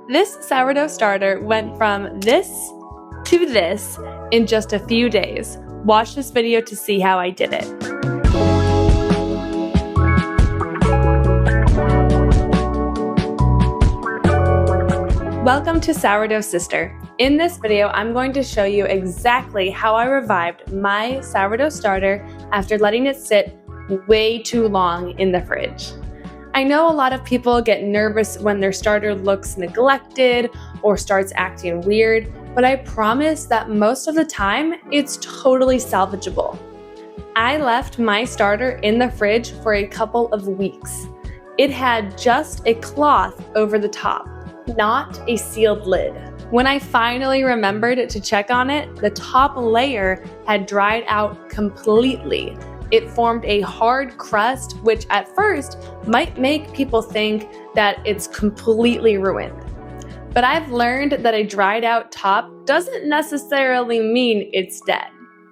This sourdough starter went from this to this in just a few days. Watch this video to see how I did it. Welcome to Sourdough Sister. In this video, I'm going to show you exactly how I revived my sourdough starter after letting it sit way too long in the fridge. I know a lot of people get nervous when their starter looks neglected or starts acting weird, but I promise that most of the time, it's totally salvageable. I left my starter in the fridge for a couple of weeks. It had just a cloth over the top, not a sealed lid. When I finally remembered to check on it, the top layer had dried out completely. It formed a hard crust, which at first might make people think that it's completely ruined. But I've learned that a dried out top doesn't necessarily mean it's dead.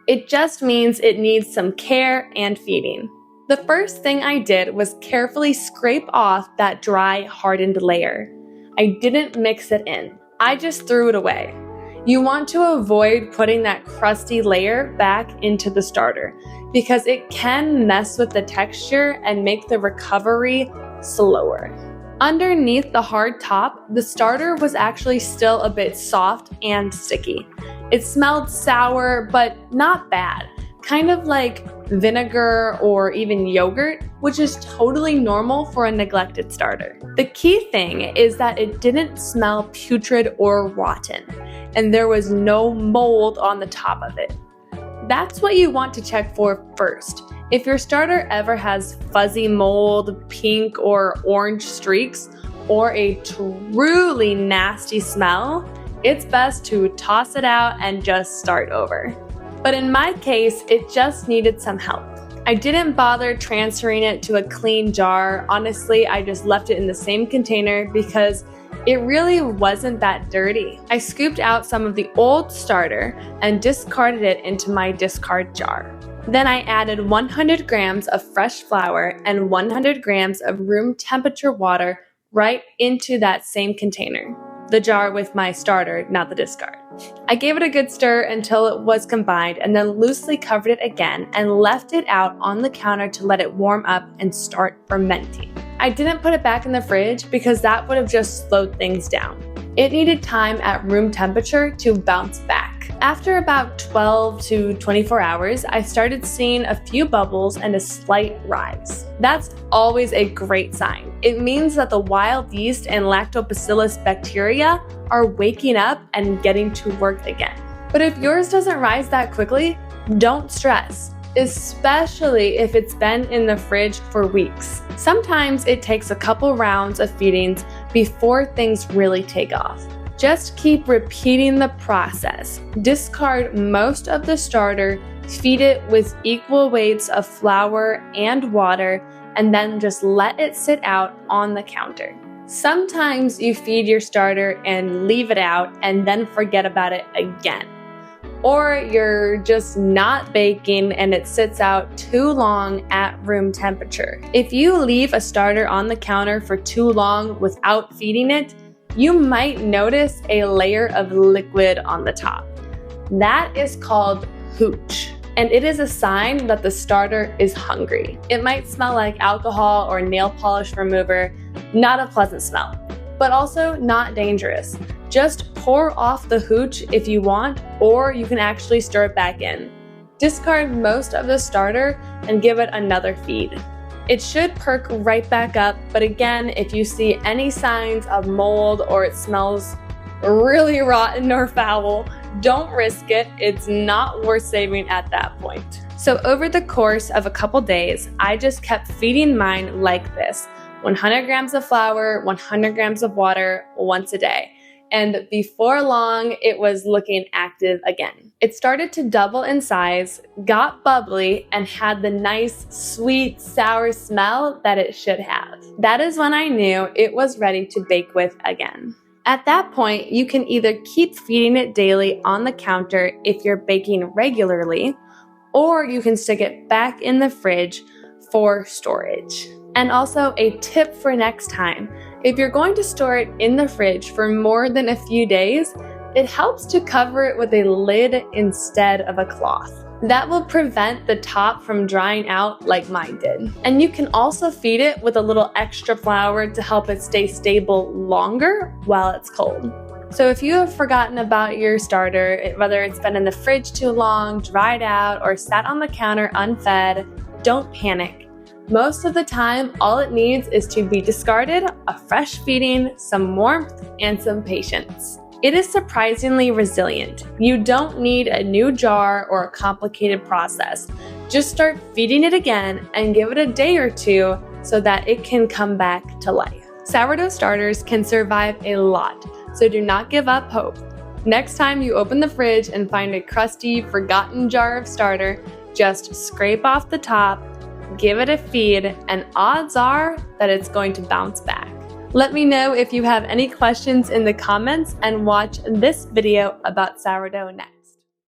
It just means it needs some care and feeding. The first thing I did was carefully scrape off that dry, hardened layer. I didn't mix it in. I just threw it away. You want to avoid putting that crusty layer back into the starter because it can mess with the texture and make the recovery slower. Underneath the hard top, the starter was actually still a bit soft and sticky. It smelled sour, but not bad, kind of like vinegar or even yogurt, which is totally normal for a neglected starter. The key thing is that it didn't smell putrid or rotten, and there was no mold on the top of it. That's what you want to check for first. If your starter ever has fuzzy mold, pink or orange streaks, or a truly nasty smell, it's best to toss it out and just start over. But in my case, it just needed some help. I didn't bother transferring it to a clean jar. Honestly, I just left it in the same container because it really wasn't that dirty. I scooped out some of the old starter and discarded it into my discard jar. Then I added 100 grams of fresh flour and 100 grams of room temperature water right into that same container. The jar with my starter, not the discard. I gave it a good stir until it was combined and then loosely covered it again and left it out on the counter to let it warm up and start fermenting. I didn't put it back in the fridge because that would have just slowed things down. It needed time at room temperature to bounce back. After about 12 to 24 hours, I started seeing a few bubbles and a slight rise. That's always a great sign. It means that the wild yeast and lactobacillus bacteria are waking up and getting to work again. But if yours doesn't rise that quickly, don't stress, especially if it's been in the fridge for weeks. Sometimes it takes a couple rounds of feedings before things really take off. Just keep repeating the process. Discard most of the starter, feed it with equal weights of flour and water, and then just let it sit out on the counter. Sometimes you feed your starter and leave it out and then forget about it again. Or you're just not baking and it sits out too long at room temperature. If you leave a starter on the counter for too long without feeding it, you might notice a layer of liquid on the top. That is called hooch, and it is a sign that the starter is hungry. It might smell like alcohol or nail polish remover, not a pleasant smell, but also not dangerous. Just pour off the hooch if you want, or you can actually stir it back in. Discard most of the starter and give it another feed. It should perk right back up, but again, if you see any signs of mold or it smells really rotten or foul, don't risk it. It's not worth saving at that point. So over the course of a couple days, I just kept feeding mine like this: 100 grams of flour, 100 grams of water once a day. And before long, it was looking active again. It started to double in size, got bubbly, and had the nice, sweet, sour smell that it should have. That is when I knew it was ready to bake with again. At that point, you can either keep feeding it daily on the counter if you're baking regularly, or you can stick it back in the fridge for storage. And also a tip for next time, If you're going to store it in the fridge for more than a few days, it helps to cover it with a lid instead of a cloth. That will prevent the top from drying out like mine did. And you can also feed it with a little extra flour to help it stay stable longer while it's cold. So if you have forgotten about your starter, whether it's been in the fridge too long, dried out, or sat on the counter unfed, don't panic. Most of the time, all it needs is to be discarded, a fresh feeding, some warmth, and some patience. It is surprisingly resilient. You don't need a new jar or a complicated process. Just start feeding it again and give it a day or two so that it can come back to life. Sourdough starters can survive a lot, so do not give up hope. Next time you open the fridge and find a crusty, forgotten jar of starter, just scrape off the top, give it a feed, and odds are that it's going to bounce back. Let me know if you have any questions in the comments and watch this video about sourdough next.